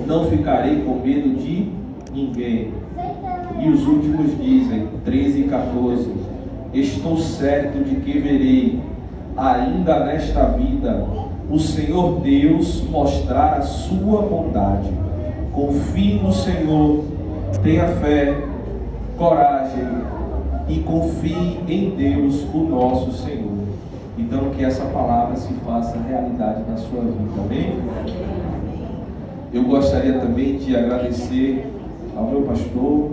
não ficarei com medo de ninguém. E os últimos dizem, 13 e 14, estou certo de que verei, ainda nesta vida, o Senhor Deus mostrar a sua bondade. Confie no Senhor, tenha fé, coragem e confie em Deus, o nosso Senhor. Então que essa palavra se faça realidade na sua vida, amém? Eu gostaria também de agradecer ao meu pastor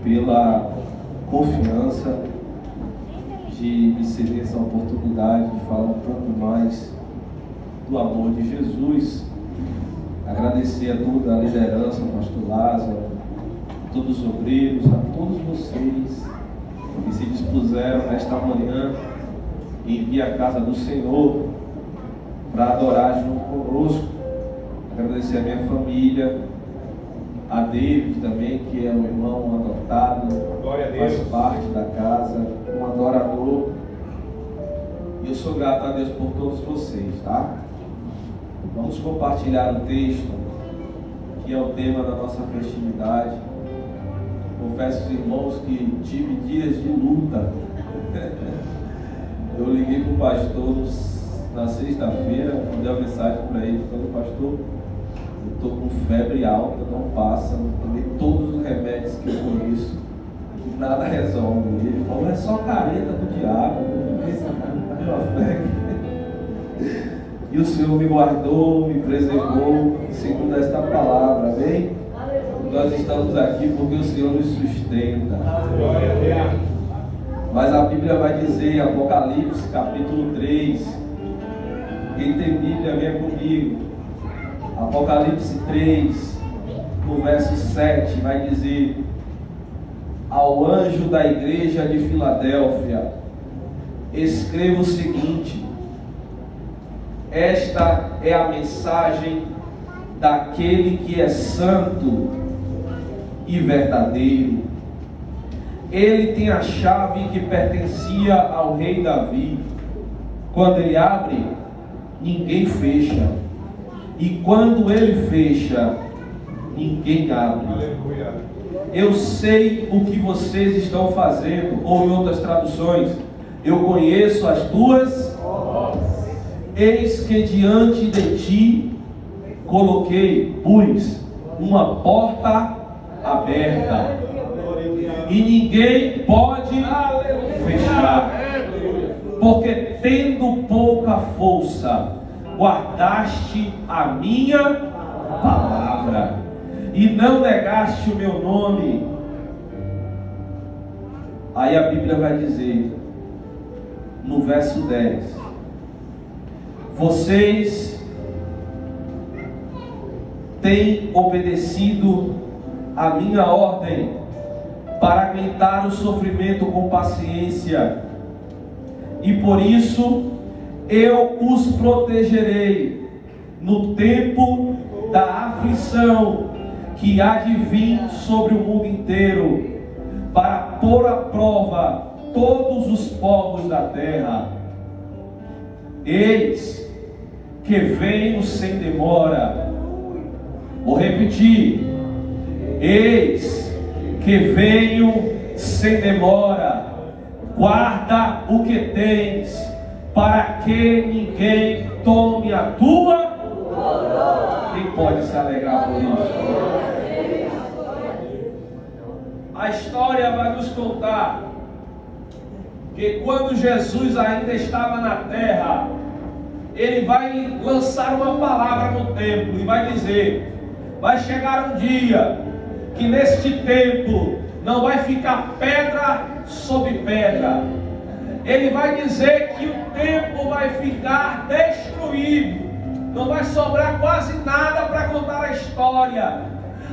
pela confiança de me ceder essa oportunidade de falar um pouco mais do amor de Jesus. Agradecer a toda a liderança, ao pastor Lázaro, a todos os obreiros, a todos vocês que se dispuseram nesta manhã em vir à casa do Senhor para adorar junto conosco. Agradecer a minha família, a David também, que é um irmão adotado, faz parte da casa, um adorador. E eu sou grato a Deus por todos vocês, tá? Vamos compartilhar o texto, que é o tema da nossa festividade. Confesso aos irmãos que tive dias de luta. Eu liguei para o pastor na sexta-feira, mandei uma mensagem para ele, falei, pastor, eu estou com febre alta, não passa, tomei todos os remédios que eu conheço, e nada resolve. Ele falou, é só careta do diabo, e o Senhor me guardou, me preservou, segundo esta palavra, amém? Nós estamos aqui porque o Senhor nos sustenta. Mas a Bíblia vai dizer em Apocalipse capítulo 3, quem tem Bíblia venha comigo. Apocalipse 3, no verso 7, vai dizer: ao anjo da igreja de Filadélfia, escreva o seguinte: esta é a mensagem daquele que é santo e verdadeiro. Ele tem a chave que pertencia ao rei Davi. Quando ele abre, ninguém fecha, e quando ele fecha, ninguém abre. Aleluia. Eu sei o que vocês estão fazendo, ou em outras traduções, eu conheço as tuas obras. Eis que diante de ti pus uma porta aberta, e ninguém pode fechar, porque tendo pouca força, guardaste a minha palavra, e não negaste o meu nome. Aí a Bíblia vai dizer, no verso 10, vocês têm obedecido a minha ordem para aguentar o sofrimento com paciência, e por isso eu os protegerei no tempo da aflição que há de vir sobre o mundo inteiro, para pôr à prova todos os povos da terra. Eis que venho sem demora. Vou repetir: eis que venho sem demora. Guarda o que tens, para que ninguém tome a tua coroa. Quem pode se alegrar por isso? A história vai nos contar que quando Jesus ainda estava na terra, ele vai lançar uma palavra no templo e vai dizer: vai chegar um dia que neste templo não vai ficar pedra sobre pedra. Ele vai dizer que o templo vai ficar destruído, não vai sobrar quase nada para contar a história.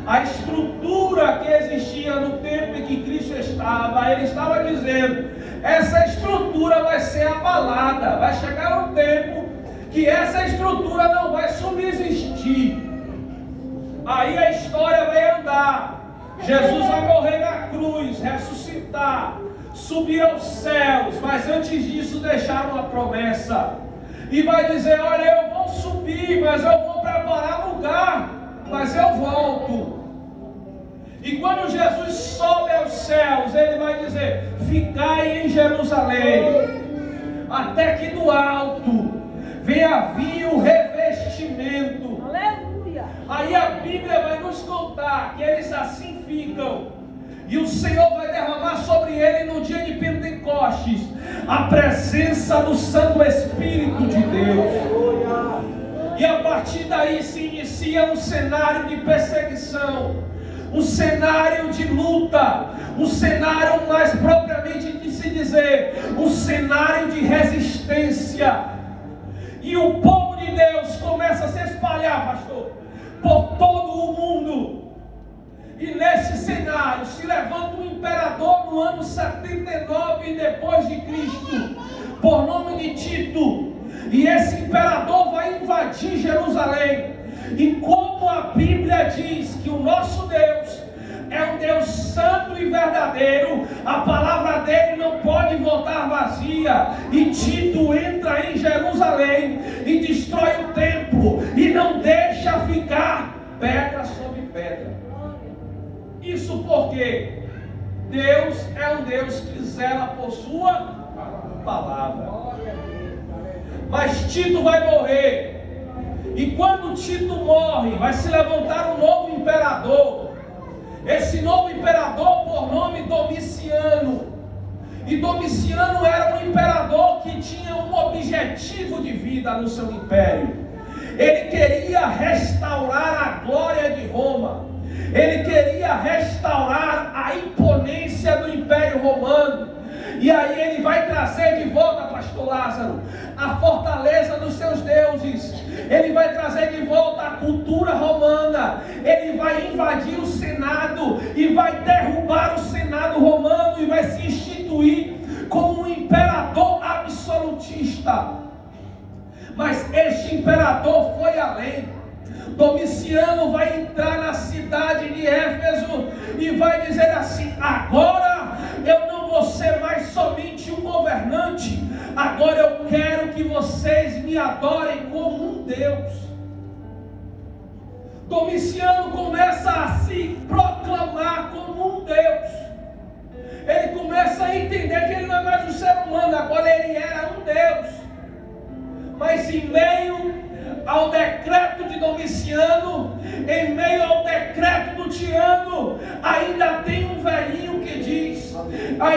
A estrutura que existia no tempo em que Cristo estava, ele estava dizendo, essa estrutura vai ser abalada. Vai chegar um tempo que essa estrutura não vai subsistir. Aí a história vai andar. Jesus vai morrer na cruz, ressuscitar, subir aos céus, mas antes disso deixar uma promessa. E vai dizer, olha, eu vou subir, mas eu vou preparar lugar. Mas mas eu volto. E quando Jesus sobe aos céus, ele vai dizer: ficai em Jerusalém, até que do alto venha vir o revestimento. Aleluia. Aí a Bíblia vai nos contar que eles assim ficam, e o Senhor vai derramar sobre ele no dia de Pentecostes a presença do Santo Espírito de Deus. E a partir daí se inicia um cenário de perseguição, um cenário de luta, um cenário mais propriamente de se dizer, um cenário de resistência. E o povo de Deus começa a se espalhar, pastor, por todo o mundo. E nesse cenário se levanta um imperador no ano 79 depois de Cristo, por nome de Tito. E esse imperador vai invadir Jerusalém. E como a Bíblia diz que o nosso Deus é um Deus santo e verdadeiro, a palavra dele não pode voltar vazia. E Tito entra em Jerusalém e destrói o templo e não deixa ficar pedra sobre pedra. Isso porque Deus é um Deus que zela por sua palavra. Mas Tito vai morrer. E quando Tito morre, vai se levantar um novo imperador. Esse novo imperador, por nome Domiciano. E Domiciano era um imperador que tinha um objetivo de vida no seu império. Ele queria restaurar a glória de Roma. Ele queria restaurar a imponência do Império Romano. E aí ele vai trazer de volta, pastor Lázaro, a fortaleza dos seus deuses. Ele vai trazer de volta a cultura romana. Ele vai invadir o Senado e vai derrubar o Senado romano e vai se instituir como um imperador absolutista. Mas este imperador foi além. Domiciano vai entrar na cidade de Éfeso e vai dizer assim: agora eu não vou ser mais somente um governante, agora eu quero que vocês me adorem como um Deus. Domiciano começa a se proclamar como um Deus. Ele começa a entender que ele não é mais um ser humano, agora ele era um Deus. Mas em meio ao decreto de Domiciano, em meio ao decreto do tirano, ainda tem um velhinho que diz: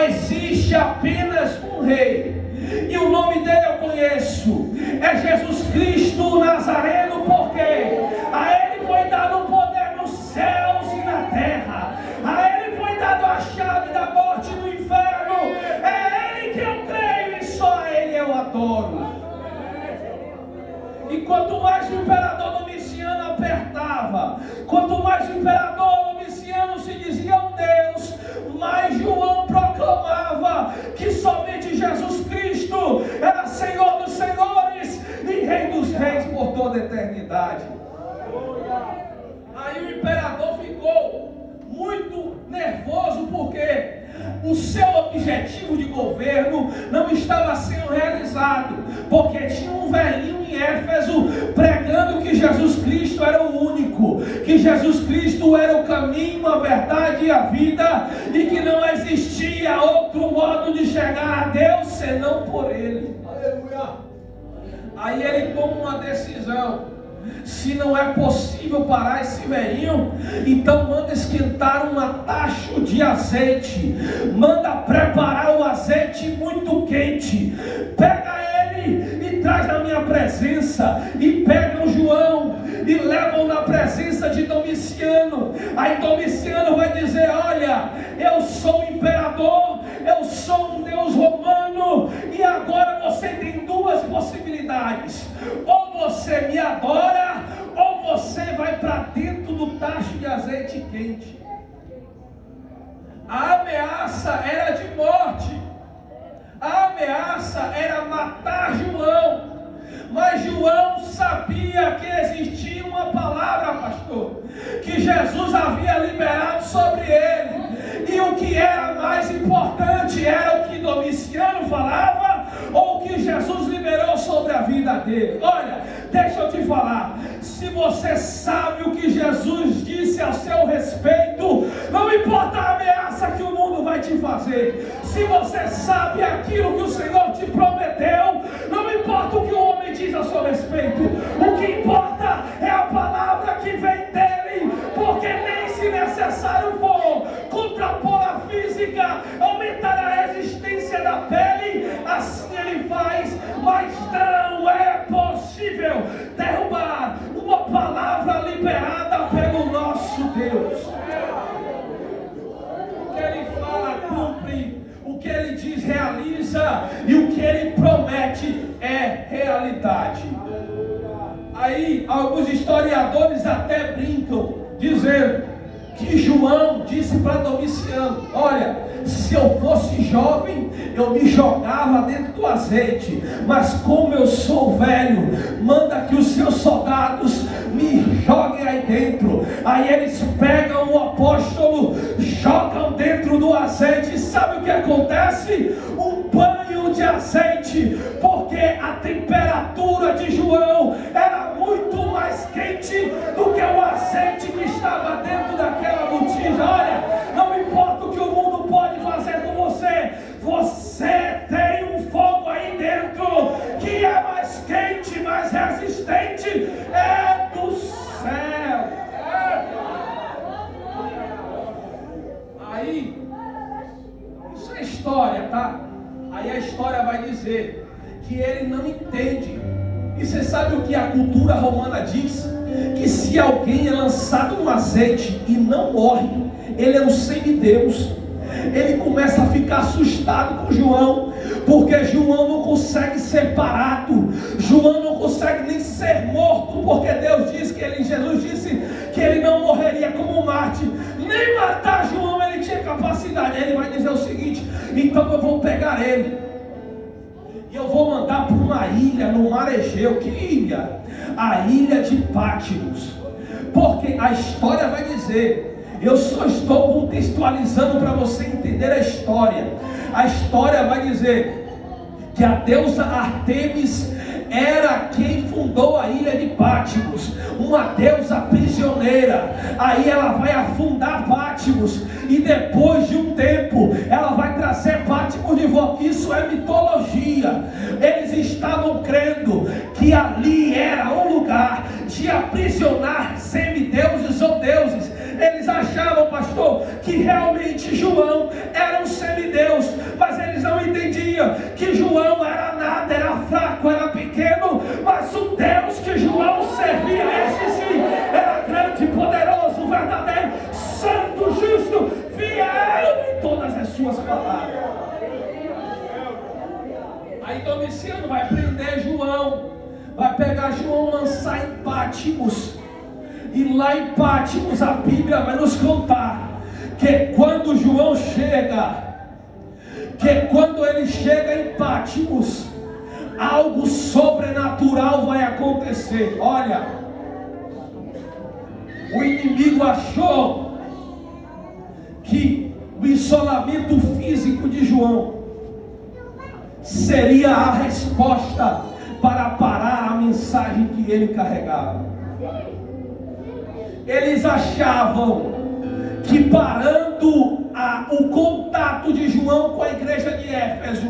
existe apenas um rei, e o nome dele eu conheço, é Jesus Cristo o Nazareno, porque a ele foi dado o poder nos céus e na terra, a ele foi dado a chave da morte e do inferno, é ele que eu creio e só a ele eu adoro. E quanto mais o imperador Domiciano apertava, quanto mais o imperador Domiciano se dizia um Deus, mais João proclamava que somente Jesus Cristo era Senhor dos senhores e Rei dos reis por toda a eternidade. Aí o imperador ficou muito nervoso porque o seu objetivo de governo não estava sendo realizado, porque tinha um velhinho em Éfeso pregando que Jesus Cristo era o único, que Jesus Cristo era o caminho, a verdade e a vida, e que não existia outro modo de chegar a Deus senão por Ele. Aleluia. Aí ele toma uma decisão: se não é possível parar esse velhinho, então manda esquentar uma tacho de azeite, manda preparar o azeite muito quente, pega ele e traz na minha presença, e pegam João e levam na presença de Domiciano. Aí Domiciano vai dizer: olha, eu sou o imperador, eu sou um Deus romano, e agora você tem duas possibilidades: ou você me adora, ou você vai para dentro do tacho de azeite quente. A ameaça era de morte, a ameaça era matar João. Mas João sabia que existia uma palavra, pastor, que Jesus havia liberado sobre ele. E o que era mais importante era o que Domiciano falava ou o que Jesus liberou sobre a vida dele. Olha, deixa eu te falar, se você sabe o que que Jesus disse a seu respeito, não importa a ameaça que o mundo vai te fazer, se você sabe aquilo que o Senhor te prometeu, não importa o que o homem diz a seu respeito, o que importa é a palavra que vem dele, porque nem se necessário for contrapor a física, aumentar a resistência da pele, assim ele faz, mas não é possível derrubar uma palavra liberada pelo nosso Deus. O que ele fala cumpre, o que ele diz realiza, e o que ele promete é realidade. Aí alguns historiadores até brincam, dizendo que João disse para Domiciano: olha, se eu fosse jovem, eu me jogava dentro do azeite, mas como eu sou velho, manda que os seus soldados me joguem aí dentro. Aí eles pegam o apóstolo, jogam dentro do azeite. Sabe o que acontece? Um banho de azeite, porque a temperatura de João era muito mais quente do que o azeite que estava dentro daquela botija. Olha, não importa o que o mundo pode fazer com você, você tem um fogo aí dentro que é mais quente, mais resistente, é do céu. Aí, isso é história, tá? Aí a história vai dizer que ele não entende. E você sabe o que a cultura romana diz? Que se alguém é lançado no azeite e não morre, ele é um semideus. Ele começa a ficar assustado com João, porque João não consegue ser parado, João não consegue nem ser morto, porque Deus diz que ele, Jesus disse que ele não morreria como Marte, nem matar João ele tinha capacidade. Ele vai dizer o seguinte: então eu vou pegar ele e eu vou mandar para uma ilha no mar Egeu. Que ilha? A ilha de Pátimos. Porque a história vai dizer, eu só estou contextualizando para você entender a história. A história vai dizer que a deusa Ártemis era quem fundou a ilha de Pátimos, uma deusa prisioneira. Aí ela vai afundar Pátimos, e depois de um tempo ela vai trazer Pátimos de volta. Isso é mitologia. Eles estavam crendo que ali era um lugar de aprisionar semideuses ou deuses. Eles achavam, pastor, que realmente João era um semideus, mas eles não entendiam que João era nada, era fraco, era pequeno, mas o Deus que João servia, esse sim, era grande, poderoso, verdadeiro, santo, justo, fiel em todas as suas palavras. Aí Domiciano vai prender João, vai pegar João, lançar em Pátimos. E lá em Pátimos a Bíblia vai nos contar que quando João chega, quando ele chega em Pátimos, algo sobrenatural vai acontecer. Olha, o inimigo achou que o isolamento físico de João seria a resposta para parar a mensagem que ele carregava. Eles achavam que parando o contato de João com a igreja de Éfeso,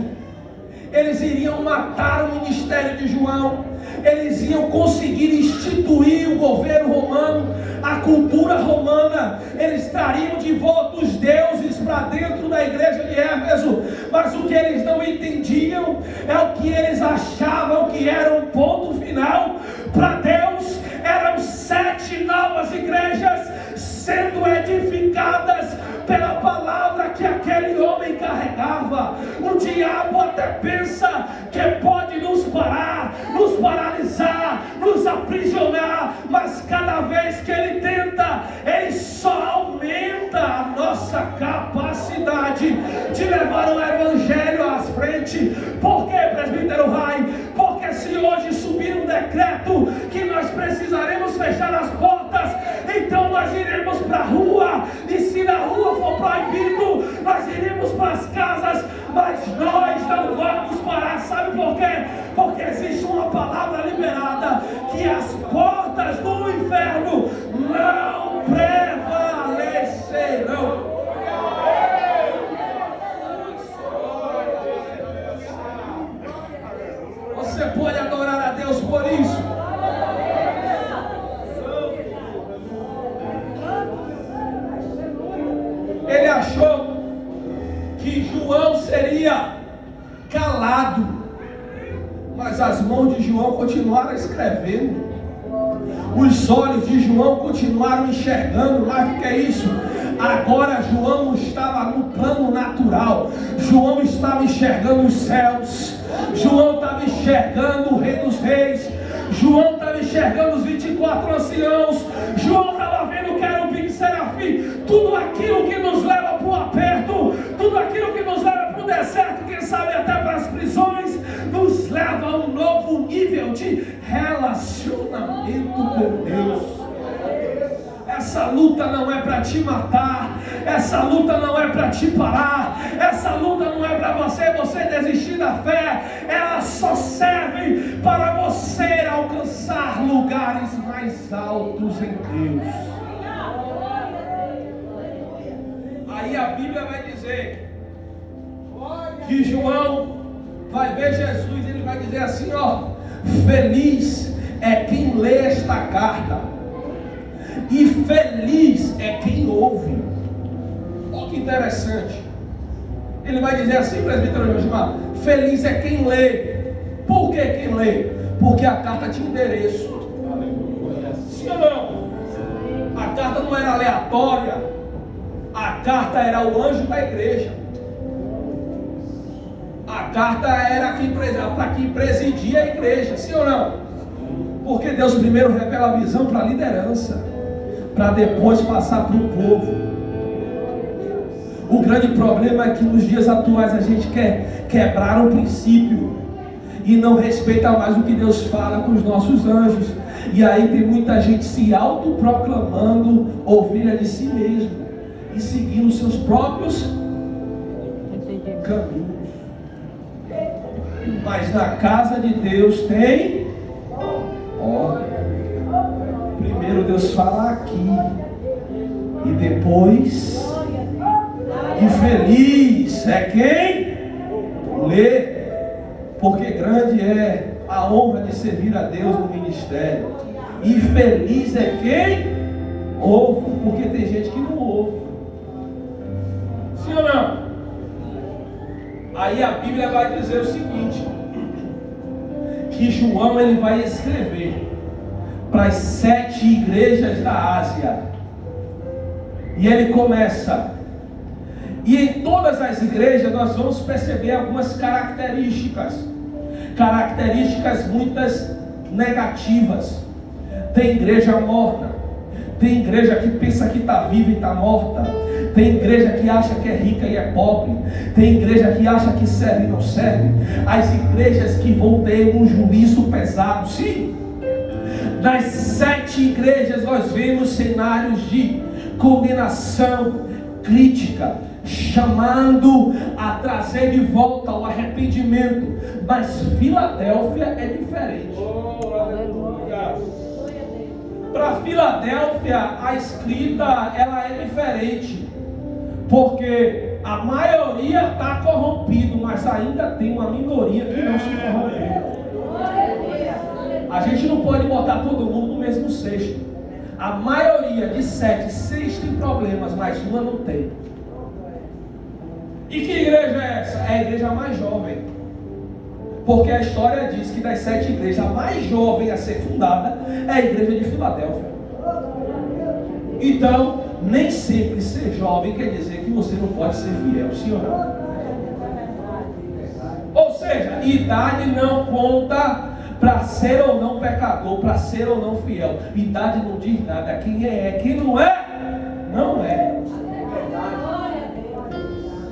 eles iriam matar o ministério de João, eles iam conseguir instituir o governo romano, a cultura romana, eles trariam de volta os deuses para dentro da igreja de Éfeso. Mas o que eles não entendiam é o que eles achavam que era um ponto final. Para Deus eram 7 novas igrejas sendo edificadas pela palavra que aquele homem carregava. O diabo até pensa que pode nos parar, nos paralisar, nos aprisionar, mas cada vez que ele tenta, ele só aumenta a nossa capacidade de levar o evangelho à frente. Por que, presbítero Rai? Porque se hoje subir um decreto que nós precisaremos fechar as portas, então nós iremos para a rua, e se na rua for proibido, nós iremos para as casas, mas nós não vamos parar. Sabe por quê? Porque existe uma palavra liberada, que as portas do inferno não seria calado, mas as mãos de João continuaram escrevendo. Os olhos de João continuaram enxergando. Mais do que isso, agora João não estava no plano natural. João estava enxergando os céus. João estava enxergando o Rei dos Reis. João estava enxergando os 24 anciãos. João estava vendo o querubim e serafim. Tudo aquilo que nos leva para o aperto, tudo aquilo que nos leva para o deserto, quem sabe até para as prisões, nos leva a um novo nível de relacionamento com Deus. Essa luta não é para te matar, essa luta não é para te parar, essa luta não é para você desistir da fé, ela só serve para você alcançar lugares mais altos em Deus. Aí a Bíblia vai dizer que João vai ver Jesus e ele vai dizer assim, ó: feliz é quem lê esta carta, e feliz é quem ouve. Olha que interessante. Ele vai dizer assim, presbítero Josimar: feliz é quem lê. Por que quem lê? Porque a carta tinha endereço. Sim ou não? A carta não era aleatória. A carta era o anjo da igreja. A carta era para quem presidia a igreja. Sim ou não? Porque Deus primeiro revela a visão para a liderança, para depois passar para o povo. O grande problema é que nos dias atuais a gente quer quebrar o princípio e não respeita mais o que Deus fala com os nossos anjos. E aí tem muita gente se autoproclamando ovelha de si mesmo e seguindo seus próprios caminhos. Mas na casa de Deus tem ordem. Primeiro Deus fala aqui e depois, e feliz é quem lê, porque grande é a honra de servir a Deus no ministério. E feliz é quem ouve, porque tem gente que não ouve. Sim ou não? Aí a Bíblia vai dizer o seguinte, que João ele vai escrever para as 7 igrejas da Ásia. E ele começa. E em todas as igrejas nós vamos perceber algumas características muitas negativas. Tem igreja morna, tem igreja que pensa que está viva e está morta, tem igreja que acha que é rica e é pobre, tem igreja que acha que serve e não serve, as igrejas que vão ter um juízo pesado. Sim, nas 7 igrejas nós vemos cenários de condenação, crítica, chamando a trazer de volta o arrependimento. Mas Filadélfia é diferente. Para Filadélfia a escrita ela é diferente, porque a maioria está corrompido, mas ainda tem uma minoria que não se corrompeu. A gente não pode botar todo mundo no mesmo cesto. A maioria de 7, 6 tem problemas, mas uma não tem. E que igreja é essa? É a igreja mais jovem. Porque a história diz que das 7 igrejas, a mais jovem a ser fundada é a igreja de Filadélfia. Então, nem sempre ser jovem quer dizer que você não pode ser fiel, sim ou não? Ou seja, idade não conta para ser ou não pecador, para ser ou não fiel. Idade não diz nada. Quem é, quem não é, não é.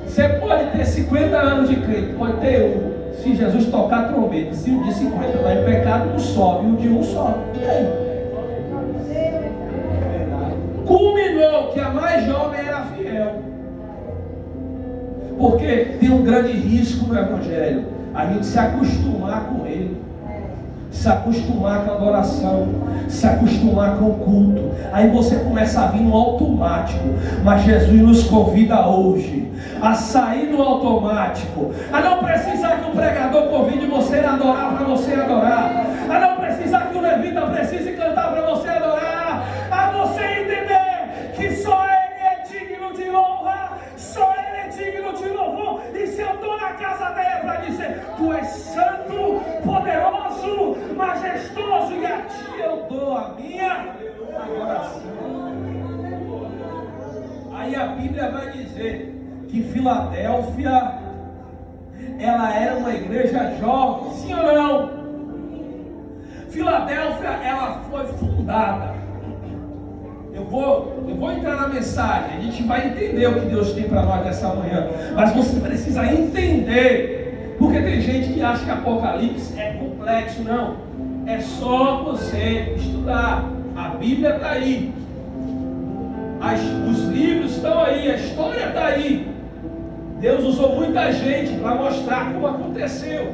Você pode ter 50 anos de crente, pode ter um. Se Jesus tocar a trombeta, se o de 50 está em pecado, não sobe, o de 1 sobe. E aí? Culminou que a mais jovem era fiel. Porque tem um grande risco no Evangelho, a gente se acostumar com ele, se acostumar com a adoração, se acostumar com o culto. Aí você começa a vir no automático. Mas Jesus nos convida hoje a sair do automático, a não precisar que o pregador convide você a adorar para você adorar, a não precisar que o levita precise cantar para você adorar, a você entender que só Ele é digno de honra, só Ele é digno de louvor. E se eu estou a Bíblia vai dizer que Filadélfia, ela era uma igreja jovem, sim ou não? Filadélfia, ela foi fundada. Eu vou entrar na mensagem, a gente vai entender o que Deus tem para nós nessa manhã. Mas você precisa entender, porque tem gente que acha que Apocalipse é complexo. Não, é só você estudar. A Bíblia está aí, os livros estão aí, a história está aí. Deus usou muita gente para mostrar como aconteceu.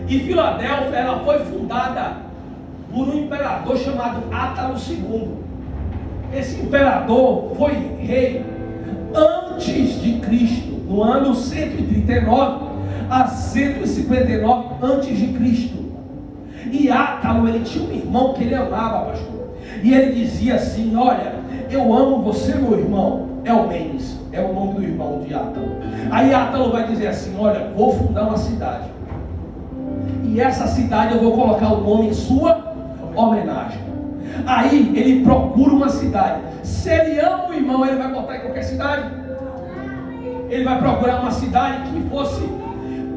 E Filadélfia, ela foi fundada por um imperador chamado Átalo II. Esse imperador foi rei antes de Cristo, no ano 139 a 159 antes de Cristo. E Átalo, ele tinha um irmão que ele amava, pastor. E ele dizia assim: olha, eu amo você, meu irmão. Elmenes é o nome do irmão de Átalo. Aí Átalo vai dizer assim: olha, vou fundar uma cidade, e essa cidade eu vou colocar o nome em sua homenagem. Aí ele procura uma cidade. Se ele ama o irmão, ele vai botar em qualquer cidade? Ele vai procurar uma cidade que fosse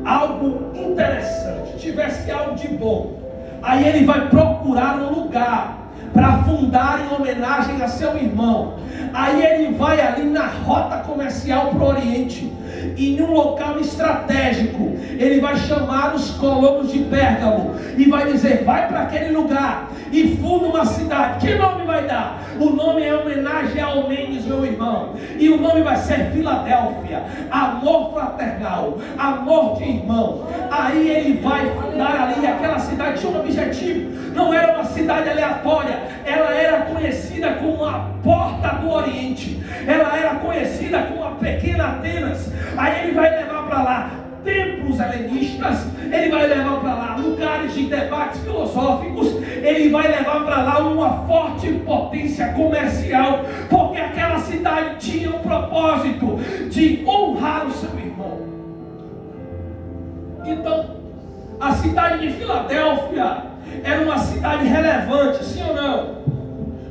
algo interessante, tivesse algo de bom. Aí ele vai procurar um lugar para fundar em homenagem a seu irmão. Aí ele vai ali na rota comercial para o Oriente, e em um local estratégico, ele vai chamar os colonos de Pérgamo e vai dizer: vai para aquele lugar e funda uma cidade. Que nome vai dar? O nome é homenagem a Eumenes, meu irmão, e o nome vai ser Filadélfia, amor fraternal, amor de irmão. Aí ele vai fundar ali. Aquela cidade tinha um objetivo, não era uma cidade aleatória, ela era conhecida como a porta do Oriente, ela era conhecida como a pequena Atenas. Aí ele vai levar para lá templos helenistas, ele vai levar para lá lugares de debates filosóficos, ele vai levar para lá uma forte potência comercial, porque aquela cidade tinha um propósito de honrar o seu irmão. Então, a cidade de Filadélfia era uma cidade relevante, sim ou não?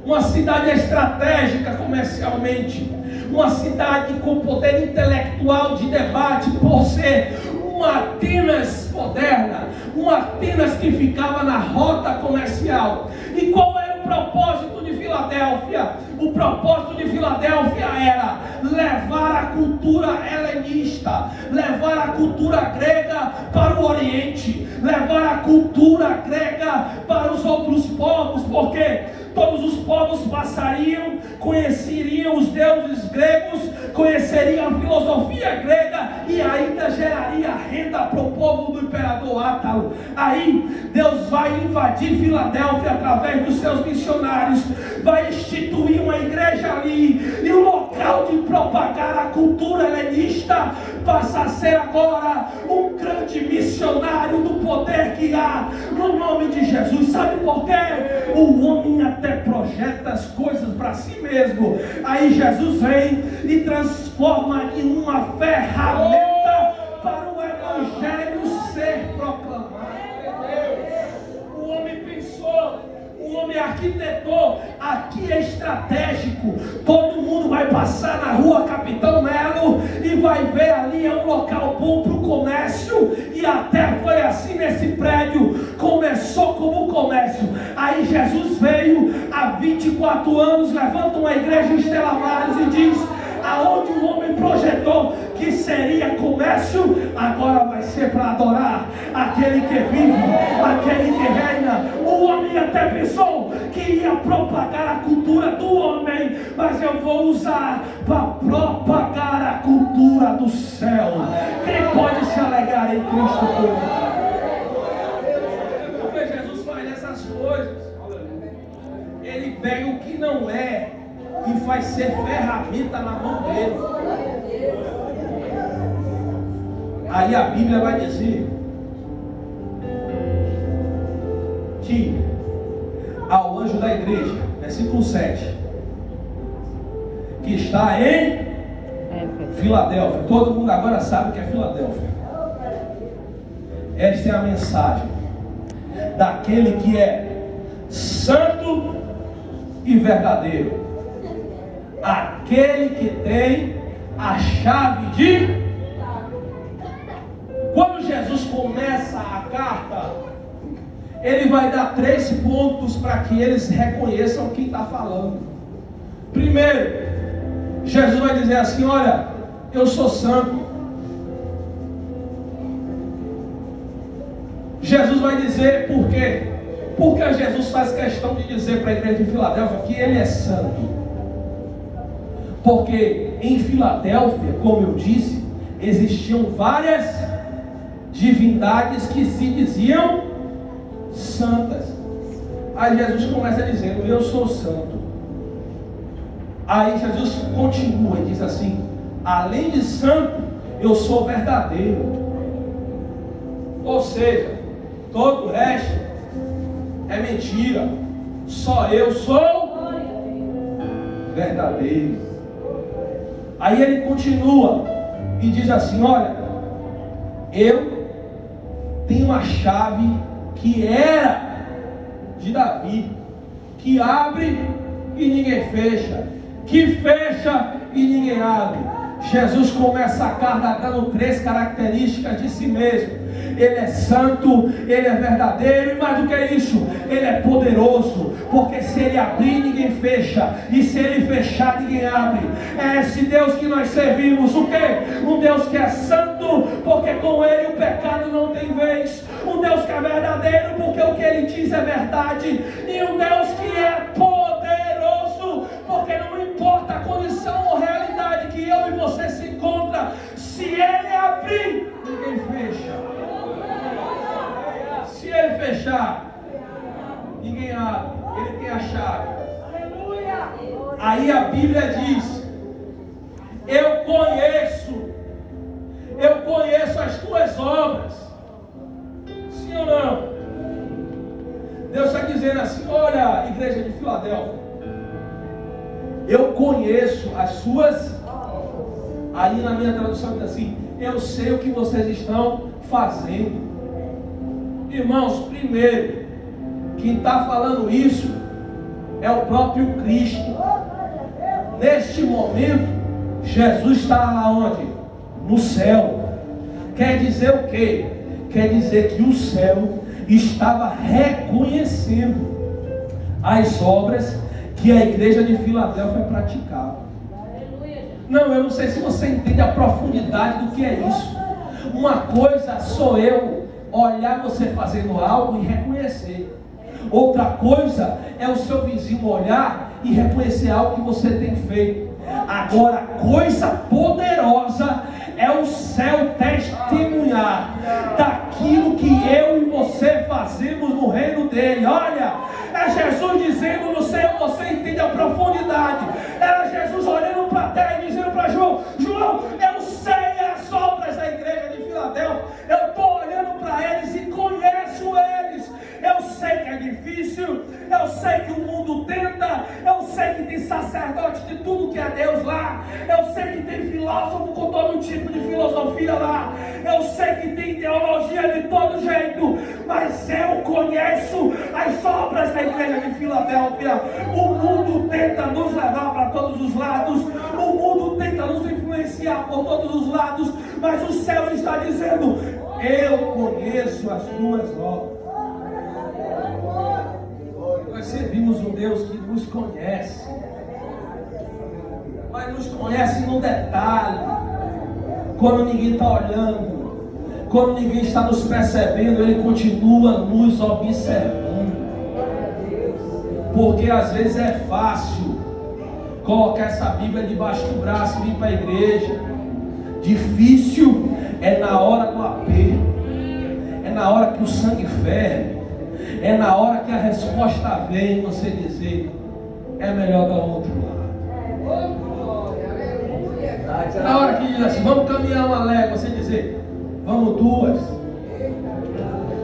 Uma cidade estratégica comercialmente, uma cidade com poder intelectual de debate, por ser uma Atenas moderna, uma Atenas que ficava na rota comercial. E qual era o propósito de Filadélfia? O propósito de Filadélfia era levar a cultura helenista, levar a cultura grega para o Oriente, levar a cultura grega para os outros povos, porque todos os povos passariam, conheceriam os deuses gregos, conheceriam a filosofia grega e ainda geraria renda para o povo do imperador Átalo. Aí Deus vai invadir Filadélfia através dos seus missionários, vai instituir uma igreja ali, e o local de propagar a cultura helenista passa a ser agora um grande missionário do poder que há no nome de Jesus. Sabe por quê? O homem até projeta as coisas para si mesmo. Aí Jesus vem e transforma em uma ferramenta para o evangelho ser proclamado. O homem pensou, o homem arquitetou, aqui é estratégico, todo mundo vai passar na rua Capitão Melo e vai ver ali, é um local bom para o comércio. E até foi assim nesse prédio, começou como comércio. Aí Jesus veio há 24 anos, levanta uma igreja em Estela Maris e diz: aonde o homem projetou que seria comércio, agora vai ser para adorar aquele que vive, aquele que reina. O homem até pensou que ia propagar a cultura do homem, mas eu vou usar para propagar a cultura do céu. Quem pode se alegrar em Cristo por isso? Porque Jesus faz essas coisas. Ele pega o que não é e faz ser ferramenta na mão dele. Aí a Bíblia vai dizer que ao anjo da igreja, versículo 7, que está em Filadélfia. Todo mundo agora sabe o que é Filadélfia. Esta é a mensagem daquele que é santo e verdadeiro, aquele que tem a chave de... Quando Jesus começa a carta, ele vai dar 3 pontos para que eles reconheçam quem está falando. Primeiro, Jesus vai dizer assim: olha, eu sou santo. Jesus vai dizer por quê? Porque Jesus faz questão de dizer para a igreja de Filadélfia que ele é santo. Porque em Filadélfia, como eu disse, existiam várias divindades que se diziam santas. Aí Jesus começa dizendo: eu sou santo. Aí Jesus continua e diz assim: além de santo, eu sou verdadeiro. Ou seja, todo o resto é mentira. Só eu sou verdadeiro. Aí ele continua e diz assim: olha, eu tenho uma chave que era de Davi, que abre e ninguém fecha, que fecha e ninguém abre. Jesus começa a carta dando 3 características de si mesmo. Ele é santo, ele é verdadeiro, e mais do que isso, ele é poderoso, porque se ele abrir, ninguém fecha, e se ele fechar, ninguém abre. É esse Deus que nós servimos. O quê? Um Deus que é santo, porque com ele o pecado não tem vez. Um Deus que é verdadeiro, porque o que ele diz é verdade. E um Deus que é poderoso, porque não importa a condição ou realidade que eu e você se encontra, se ele abrir, ninguém fecha. Se ele fechar, ninguém abre. Ele tem a chave. Aí a Bíblia diz: eu conheço as tuas obras. Sim ou não? Deus está dizendo assim: olha, igreja de Filadélfia, eu conheço as suas. Aí na minha tradução diz assim: eu sei o que vocês estão fazendo. Irmãos, primeiro, quem está falando isso é o próprio Cristo. Neste momento, Jesus está lá onde? No céu. Quer dizer o quê? Quer dizer que o céu estava reconhecendo as obras que a igreja de Filadélfia praticava. Não, eu não sei se você entende a profundidade do que é isso. Uma coisa sou eu olhar você fazendo algo e reconhecer. Outra coisa é o seu vizinho olhar e reconhecer algo que você tem feito. Agora, coisa poderosa é o céu testemunhar daquilo que eu e você fazemos no reino dele. Olha, é Jesus dizendo no céu, você entende a profundidade. Era Jesus olhando para a terra e dizendo para João: João, eu sei as obras da igreja de Filadélfia, eu estou olhando para eles e conheço eles. Eu sei que é difícil, eu sei que o mundo tenta, eu sei que tem sacerdote de tudo que é Deus lá, eu sei que tem filósofo com todo tipo de filosofia lá, eu sei que tem teologia de todo jeito, mas eu conheço as obras da igreja de Filadélfia. O mundo tenta nos levar para todos os lados, o mundo tenta nos influenciar por todos os lados, mas o céu está dizendo: eu conheço as tuas obras. Nós servimos um Deus que nos conhece, mas nos conhece no detalhe, quando ninguém está olhando, quando ninguém está nos percebendo, Ele continua nos observando. Porque às vezes é fácil colocar essa Bíblia debaixo do braço e vir para a igreja. Difícil é na hora do aperto, é na hora que o sangue ferve, é na hora que a resposta vem, você dizer: é melhor dar outro lado. Na hora que diz assim: vamos caminhar uma légua, você dizer: vamos 2.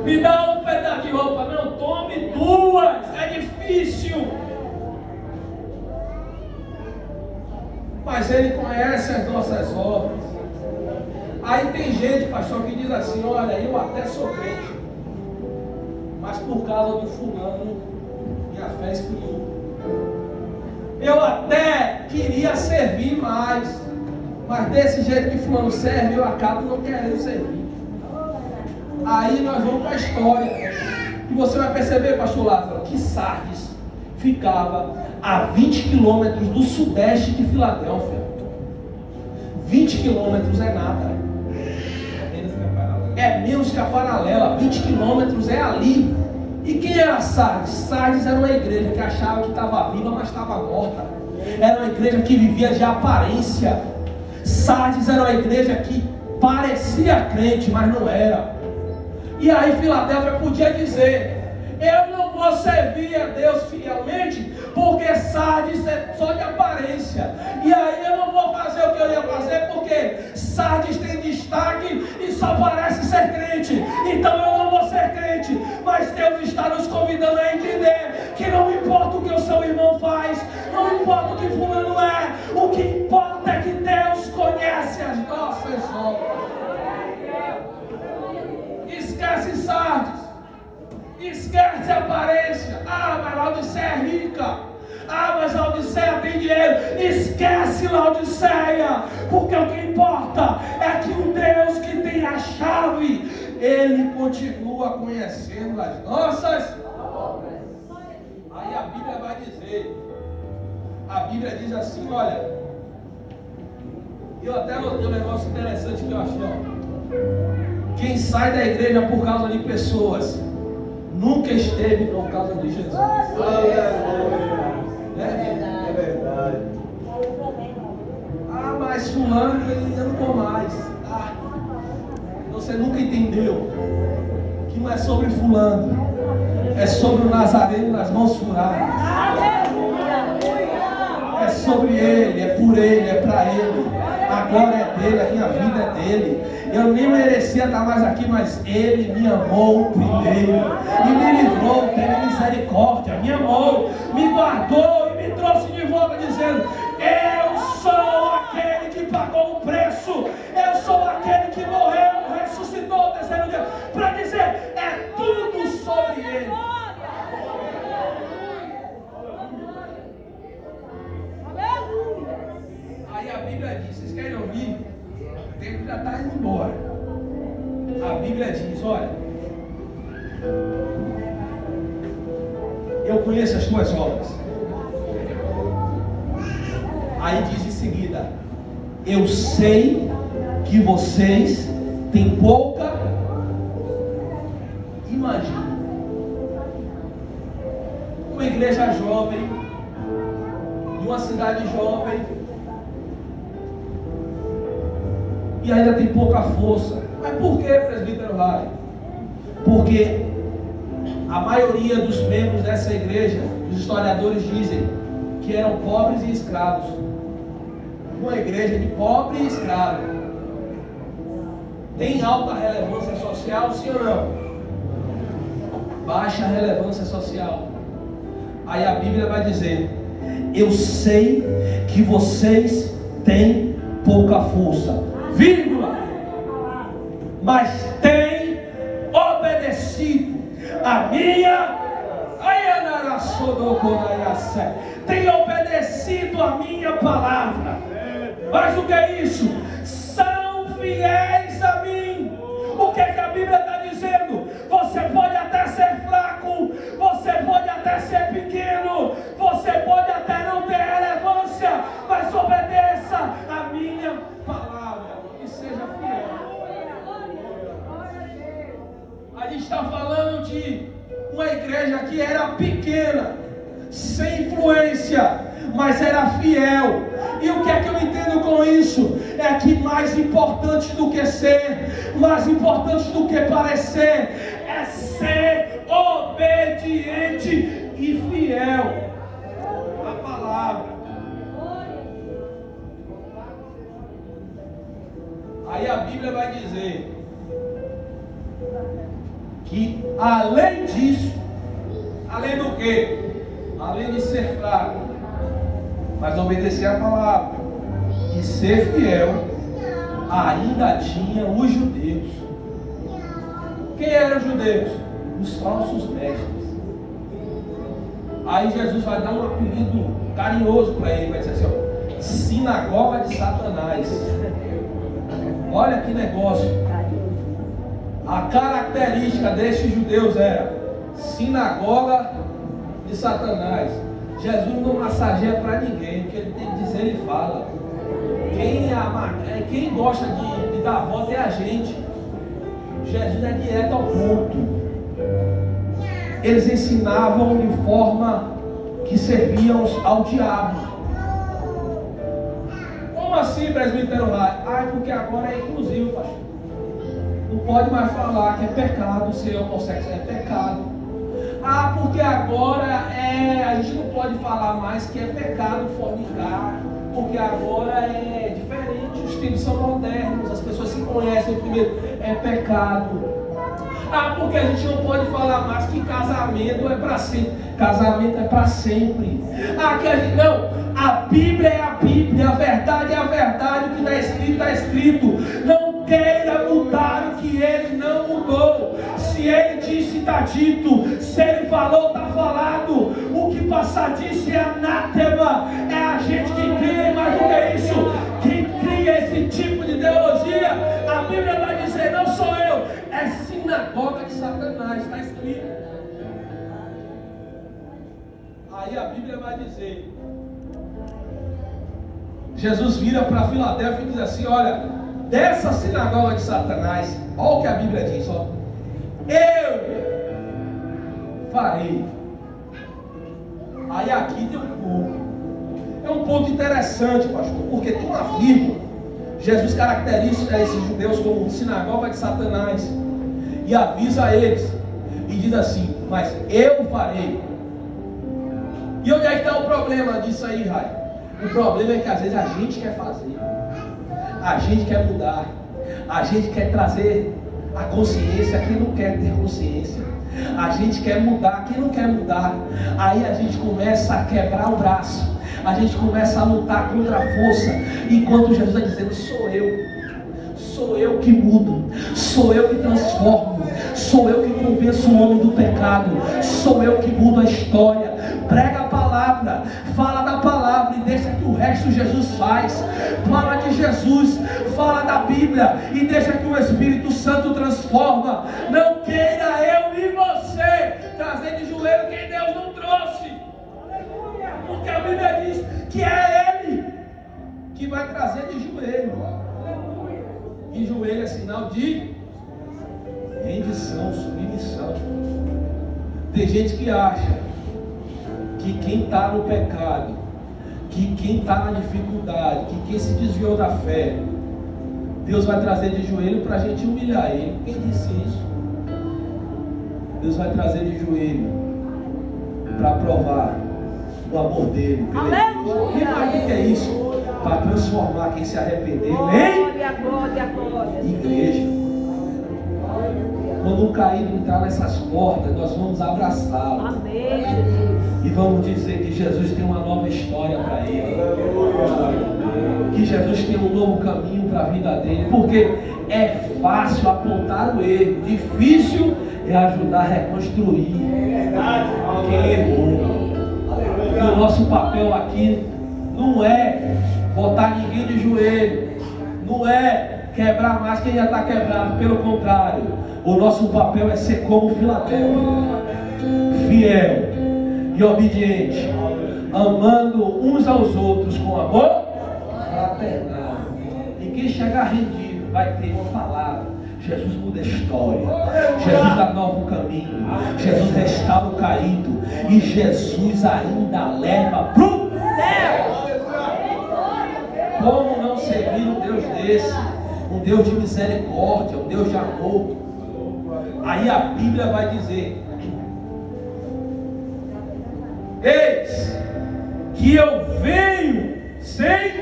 Me dá um pedaço de roupa. Não, tome 2. É difícil, mas Ele conhece as nossas obras. Aí tem gente, pastor, que diz assim: olha, eu até sou crente, mas por causa do fulano minha fé esfriou. Eu até queria servir mais. Mas desse jeito que fulano serve, eu acabo não querendo servir. Aí nós vamos para a história. E você vai perceber, pastor Lázaro, que Sardes ficava a 20 quilômetros do sudeste de Filadélfia. 20 quilômetros é nada. É menos que a paralela. 20 quilômetros é ali. E quem era Sardes? Sardes era uma igreja que achava que estava viva, mas estava morta. Era uma igreja que vivia de aparência. Sardes era uma igreja que parecia crente, mas não era. E aí Filadélfia podia dizer: eu não vou servir a Deus fielmente, porque Sardes é só de aparência. E aí eu não vou fazer o que eu ia fazer, porque Sardes tem destaque e só parece ser crente. Então eu não vou ser crente. Mas Deus está nos convidando a entender que não importa o que o seu irmão faz, não importa o que fulano é, o que importa é que Deus conhece as nossas obras. Esquece Sardes, esquece a aparência. Ah, mas Laodiceia é rica. Ah, mas Laodiceia tem dinheiro. Esquece Laodiceia, porque o que importa é que o Deus que tem a chave, Ele continua conhecendo as nossas obras. Aí a Bíblia vai dizer, a Bíblia diz assim, olha, eu até notei um negócio interessante que eu achei, ó. Quem sai da igreja por causa de pessoas nunca esteve por causa de Jesus. É verdade. Ah, mas fulano eu não vou mais. Ah, você nunca entendeu que não é sobre fulano, é sobre o Nazareno nas mãos furadas. É sobre ele, é por ele, é para ele. A glória é dele, a minha vida é dele. Eu nem merecia estar mais aqui, mas Ele me amou primeiro e me livrou, teve misericórdia, me amou, me guardou e me trouxe de volta dizendo: eu sou aquele que pagou o preço, eu sou aquele que morreu, ressuscitou ao terceiro dia, para dizer, é tudo sobre Ele. Aí a Bíblia diz, vocês querem ouvir? O tempo já está indo embora. A Bíblia diz, olha, eu conheço as tuas obras. Aí diz em seguida, eu sei que vocês têm pouca. Imagina uma igreja jovem, de uma cidade jovem, e ainda tem pouca força. Mas por que, presbítero Rai? Porque a maioria dos membros dessa igreja, os historiadores dizem que eram pobres e escravos. Uma igreja de pobre e escravo. Tem alta relevância social, sim ou não? Baixa relevância social. Aí a Bíblia vai dizer, eu sei que vocês têm pouca força, vírgula, mas tem obedecido a minha, tem obedecido a minha palavra. Mas o que é isso? São fiéis a mim. O que é que a Bíblia está dizendo? Você pode até ser fraco, você pode até ser pequeno, você pode até não ter relevância, mas obedeça a minha palavra e seja fiel. A gente está falando de uma igreja que era pequena, sem influência, mas era fiel. E o que é que eu entendo com isso? É que mais importante do que ser, mais importante do que parecer, é ser obediente e fiel à palavra. Aí a Bíblia vai dizer que além disso, além do quê? Além de ser fraco, mas obedecer a palavra e ser fiel, ainda tinha os judeus. Quem eram os judeus? Os falsos mestres. Aí Jesus vai dar um apelido carinhoso para ele, vai dizer assim, ó, sinagoga de Satanás. Olha que negócio. A característica destes judeus era sinagoga de Satanás. Jesus não massageia para ninguém. O que ele tem que dizer, ele fala. Quem gosta de dar volta é a gente. Jesus é direto ao ponto. Eles ensinavam de forma que serviam ao diabo. Como assim, presbítero Rai? Porque agora é inclusivo, pastor. Não pode mais falar que é pecado ser homossexual, é pecado. Porque agora a gente não pode falar mais que é pecado fornicar, porque agora é diferente, os tempos são modernos, as pessoas se conhecem primeiro, é pecado. Porque a gente não pode falar mais que casamento é para sempre. Casamento é para sempre. A Bíblia é a Bíblia, a verdade é a verdade, o que está escrito, está escrito. Não queira mudar o que ele não mudou. Se ele disse, está dito. Se ele falou, está falado. O que passar disso é anátema. É a gente que cria, mais do que isso. Quem cria esse tipo de ideologia, a Bíblia vai dizer, não sou eu, é sinagoga de Satanás, está escrito. Aí a Bíblia vai dizer, Jesus vira para Filadélfia e diz assim, olha, dessa sinagoga de Satanás, olha o que a Bíblia diz, ó, eu farei. Aí aqui tem um ponto. É um ponto interessante, pastor, porque tem uma vírgula. Jesus caracteriza esses judeus como sinagoga de Satanás e avisa eles e diz assim, mas eu farei. E onde é que está o problema disso aí, Rai? O problema é que às vezes a gente quer fazer, a gente quer mudar, a gente quer trazer a consciência, quem não quer ter consciência, a gente quer mudar, quem não quer mudar. Aí a gente começa a quebrar o braço, a gente começa a lutar contra a força, enquanto Jesus está dizendo, sou eu que mudo, sou eu que transformo, sou eu que convenço o homem do pecado, sou eu que mudo a história. Prega a palavra, fala da palavra e deixa que o resto Jesus faz. Fala de Jesus, fala da Bíblia e deixa que o Espírito Santo transforma. Não queira eu e você trazer de joelho quem Deus não trouxe, porque a Bíblia diz que é Ele que vai trazer de joelho. E joelho é sinal de rendição, submissão. Tem gente que acha que quem está no pecado, que quem está na dificuldade, que quem se desviou da fé, Deus vai trazer de joelho para a gente humilhar ele. Quem disse isso? Deus vai trazer de joelho para provar o amor dele. Quem mais que é isso? Para transformar quem se arrependeu em igreja. Quando um caído entrar nessas portas, nós vamos abraçá-lo. Amém. E vamos dizer que Jesus tem uma nova história para ele. Que Jesus tem um novo caminho para a vida dele. Porque é fácil apontar o erro, difícil é ajudar a reconstruir quem errou. E o nosso papel aqui não é botar ninguém de joelho, não é quebrar mais quem já está quebrado, pelo contrário, o nosso papel é ser como Filadélfia, fiel e obediente, amando uns aos outros com amor fraternal. E quem chegar rendido vai ter uma palavra. Jesus muda a história, Jesus dá novo caminho, Jesus restaura o caído e Jesus ainda leva para o céu. Como não servir um Deus desse? Um Deus de misericórdia, um Deus de amor. Aí a Bíblia vai dizer: eis que eu venho sem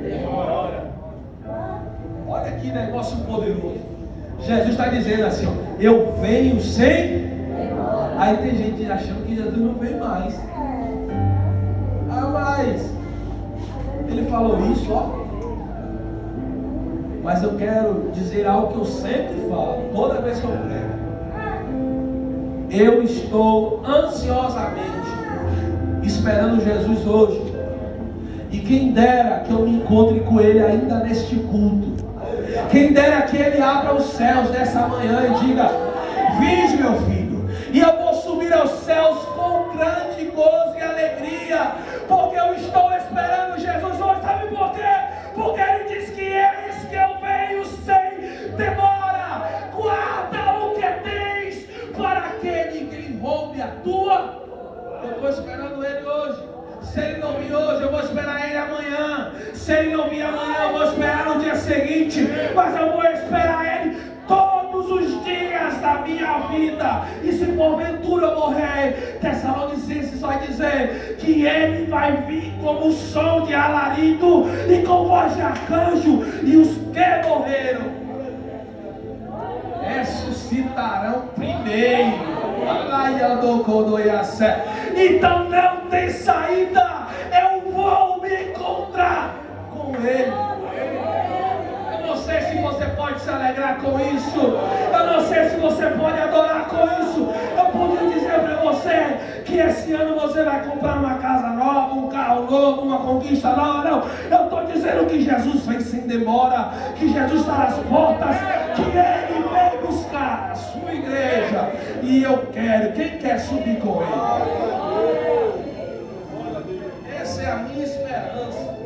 demora. Olha que negócio poderoso. Jesus está dizendo assim, ó, eu venho sem demora. Aí tem gente achando que Jesus não vem mais. Mas ele falou isso, ó. Mas eu quero dizer algo que eu sempre falo, toda vez que eu prego. Eu estou ansiosamente esperando Jesus hoje. E quem dera que eu me encontre com Ele ainda neste culto. Quem dera que Ele abra os céus nessa manhã e diga: vinde, meu filho, e eu vou subir aos céus com grande gozo e alegria, porque eu estou esperando Jesus hoje. Sabe por quê? Porque Ele diz que eis que eu venho sem demora. Guarda o que tens, para que ninguém roube a tua. Eu estou esperando Ele hoje. Se Ele não vir hoje, eu vou esperar Ele amanhã. Se Ele não vir amanhã, eu vou esperar no dia seguinte. Mas eu vou esperar Ele todos os dias da minha vida. E se porventura eu morrer, Tessalonicenses vai dizer que Ele vai vir como som de alarido e com voz de arcanjo. E os que morreram ressuscitarão primeiro. Então não tem saída. Eu vou me encontrar com Ele. Eu não sei se você pode se alegrar com isso. Eu não sei se você pode adorar com isso. Eu podia dizer para você que esse ano você vai comprar uma casa nova, um carro novo, uma conquista nova. Não, eu estou dizendo que Jesus vem sem demora, que Jesus está nas portas, que Ele vem buscar a sua igreja. E eu quero, quem quer subir com Ele? Essa é a minha esperança.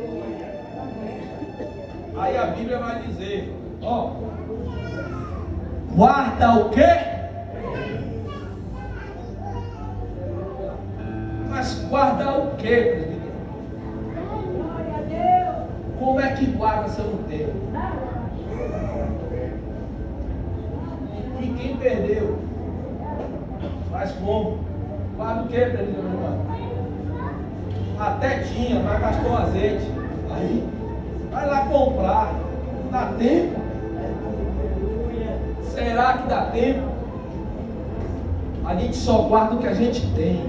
Aí a Bíblia vai dizer, ó, guarda o quê? Mas guarda o quê, presbítero? Como é que guarda se eu não tenho? E quem perdeu? Faz como? Guarda o quê, presbítero, meu irmão? Até tinha, mas gastou azeite. Aí, vai lá comprar. Dá tempo? Será que dá tempo? A gente só guarda o que a gente tem.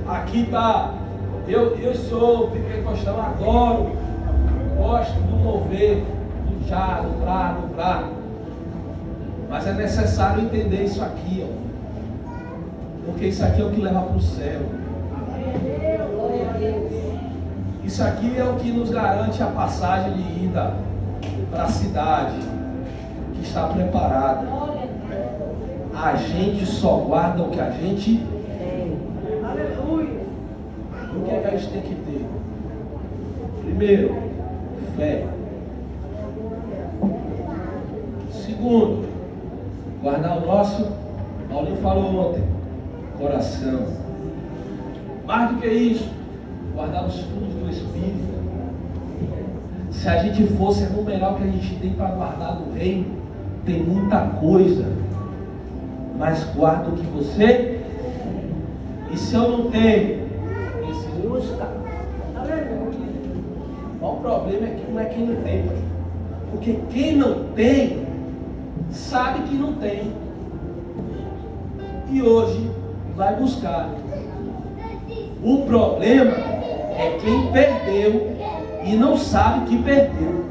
Aqui está. Eu sou pentecostal, adoro. Gosto do mover, do já, do brá. Mas é necessário entender isso aqui, ó. Porque isso aqui é o que leva para o céu. Isso aqui é o que nos garante a passagem de ida para a cidade que está preparada. A gente só guarda o que a gente tem. Aleluia! O que é que a gente tem que ter? Primeiro, fé. Segundo, guardar o nosso, Paulinho falou ontem, coração. Mais do que isso, guardar os frutos do Espírito. Se a gente fosse enumerar o que a gente tem para guardar no reino, tem muita coisa. Mas guarda o que você. E se eu não tenho, esse busca. O problema é que não é quem não tem. Porque quem não tem, sabe que não tem. E hoje vai buscar. O problema é quem perdeu e não sabe que perdeu.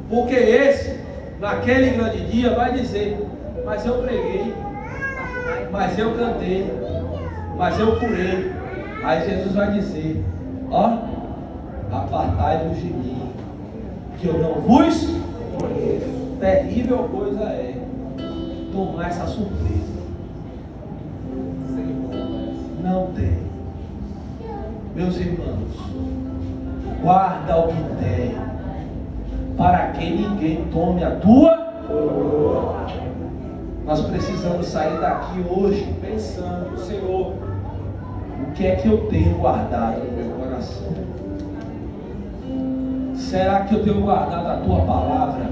Porque esse, naquele grande dia, vai dizer: mas eu preguei, mas eu cantei, mas eu curei. Aí Jesus vai dizer: ó, apartai-vos de mim, que eu não vos conheço. Terrível coisa é tomar essa surpresa. Não tem. Meus irmãos, guarda o que tem, para que ninguém tome a tua. Nós precisamos sair daqui hoje pensando: Senhor, o que é que eu tenho guardado no meu coração? Será que eu tenho guardado a tua palavra?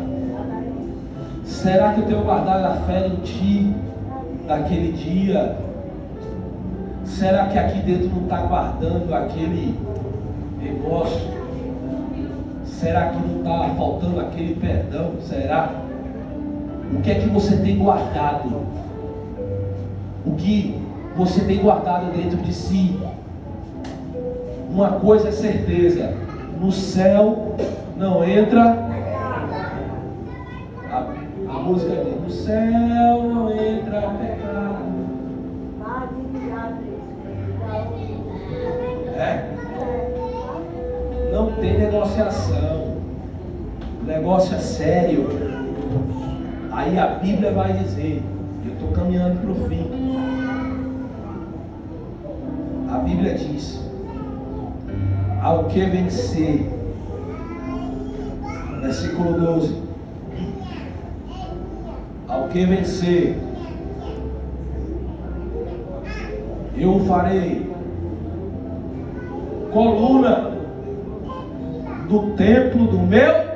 Será que eu tenho guardado a fé em ti daquele dia? Será que aqui dentro não está guardando aquele negócio? Será que não está faltando aquele perdão? Será? O que é que você tem guardado? O que você tem guardado dentro de si? Uma coisa é certeza: no céu não entra. A música diz: no céu não entra pecado. Não tem negociação. O negócio é sério. Aí a Bíblia vai dizer, eu estou caminhando para o fim. A Bíblia diz, ao que vencer, versículo 12, ao que vencer, eu farei coluna do templo do meu.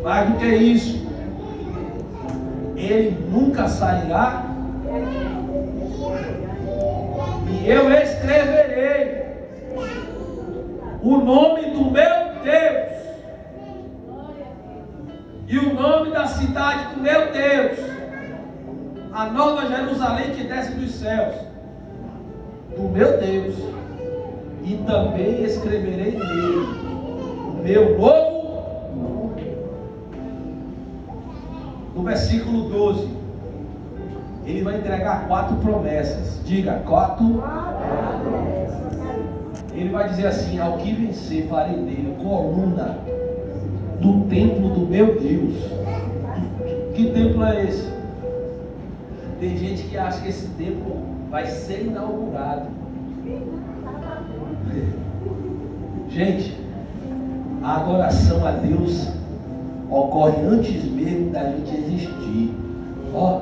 Mais do que isso, ele nunca sairá, e eu escreverei o nome do meu Deus e o nome da cidade do meu Deus, a nova Jerusalém que desce dos céus, do meu Deus, e também escreverei nele o meu novo. No versículo 12, ele vai entregar 4 promessas. Diga, 4. Ele vai dizer assim: ao que vencer, farei dele coluna do templo do meu Deus. Que templo é esse? Tem gente que acha que esse templo vai ser inaugurado. Gente, a adoração a Deus ocorre antes mesmo da gente existir. Ó,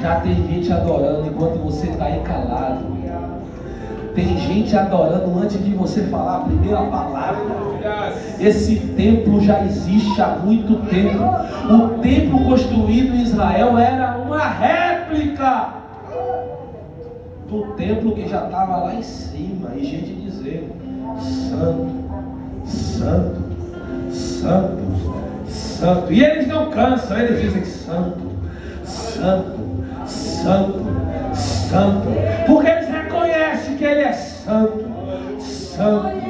já tem gente adorando enquanto você está aí calado. Tem gente adorando antes de você falar a primeira palavra. Esse templo já existe há muito tempo. O templo construído em Israel era uma réplica do templo que já estava lá em cima. E gente dizendo: santo, santo, santo, santo. E eles não cansam, eles dizem: santo, santo, santo, santo. Porque eles reconhecem que ele é santo, santo,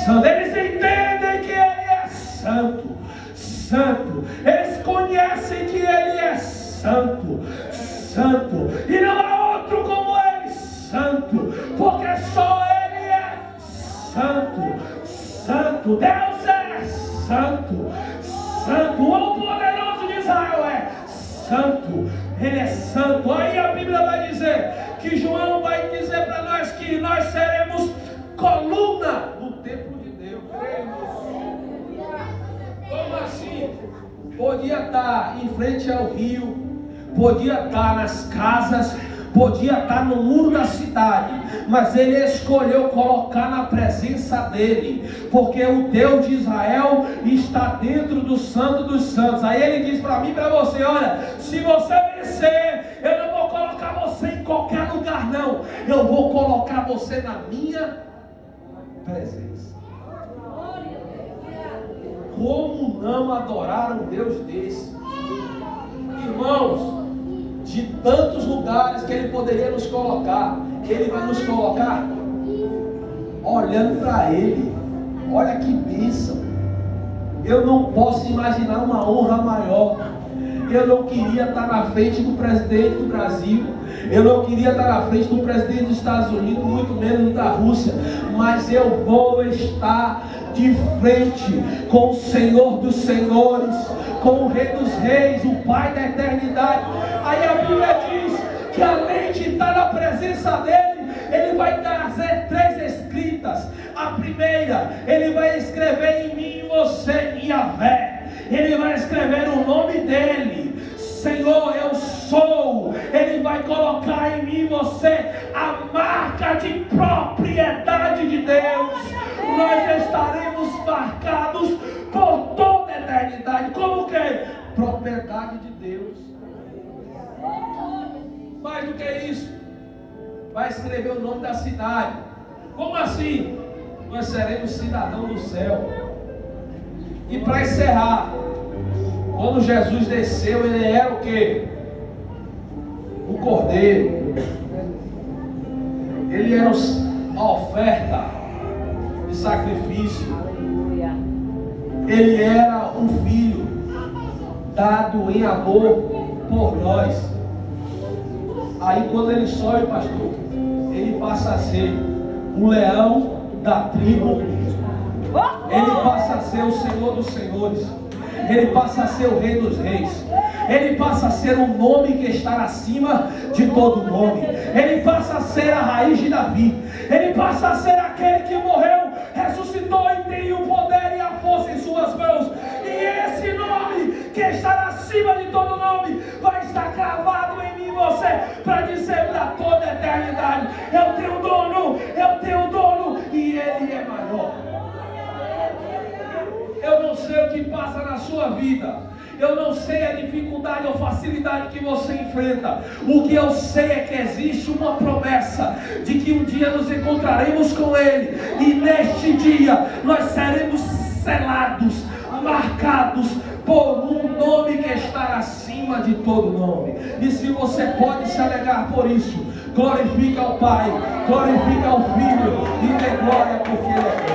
santo. Eles entendem que ele é santo, santo. Eles conhecem que ele é santo, santo. E não há outro como ele, santo. Porque só ele é santo, santo. Deus é santo, santo. O poderoso de Israel é santo. Ele é santo. Aí a Bíblia vai dizer que João vai dizer para nós que nós seremos coluna do templo de Deus. Como assim? Podia estar em frente ao rio, podia estar nas casas, podia estar no muro da cidade, mas ele escolheu colocar na presença dele, porque o Deus de Israel está dentro do Santo dos Santos. Aí ele diz para mim e para você: olha, se você vencer, eu não vou colocar você em qualquer lugar não, eu vou colocar você na minha presença. Como não adorar um Deus desse? Irmãos, de tantos lugares que ele poderia nos colocar, ele vai nos colocar olhando para ele. Olha que bênção. Eu não posso imaginar uma honra maior. Eu não queria estar na frente do presidente do Brasil, eu não queria estar na frente do presidente dos Estados Unidos, muito menos da Rússia, mas eu vou estar de frente com o Senhor dos Senhores, com o Rei dos Reis, o Pai da eternidade. Aí a Bíblia diz que além de estar na presença dele, ele vai trazer 3 escritas. A primeira, ele vai escrever em mim e você, Yahvé. Ele vai escrever o nome dele, Senhor, eu sou. Ele vai colocar em mim e você a marca de propriedade de Deus. Nós estaremos marcados por toda a eternidade. Como que? Propriedade de Deus. Mais do que isso, vai escrever o nome da cidade. Como assim? Nós seremos cidadãos do céu. E para encerrar, quando Jesus desceu, ele era o quê? O Cordeiro. Ele era a oferta de sacrifício. Ele era um filho dado em amor por nós. Aí quando ele sobe, pastor, ele passa a ser o leão da tribo, ele passa a ser o Senhor dos senhores, ele passa a ser o Rei dos reis, ele passa a ser o nome que está acima de todo nome, ele passa a ser a raiz de Davi, ele passa a ser aquele que morreu, ressuscitou e tem o poder e a força em suas mãos. E esse nome que está acima de todo nome vai estar cravado em mim e você para dizer para toda a eternidade: eu tenho dono e ele é maior. Eu não sei o que passa na sua vida, eu não sei a dificuldade ou facilidade que você enfrenta. O que eu sei é que existe uma promessa de que um dia nos encontraremos com Ele, e neste dia nós seremos selados, marcados por um nome que está acima de todo nome. E se você pode se alegrar por isso, glorifica ao Pai, glorifica ao Filho e dê glória, porque Ele é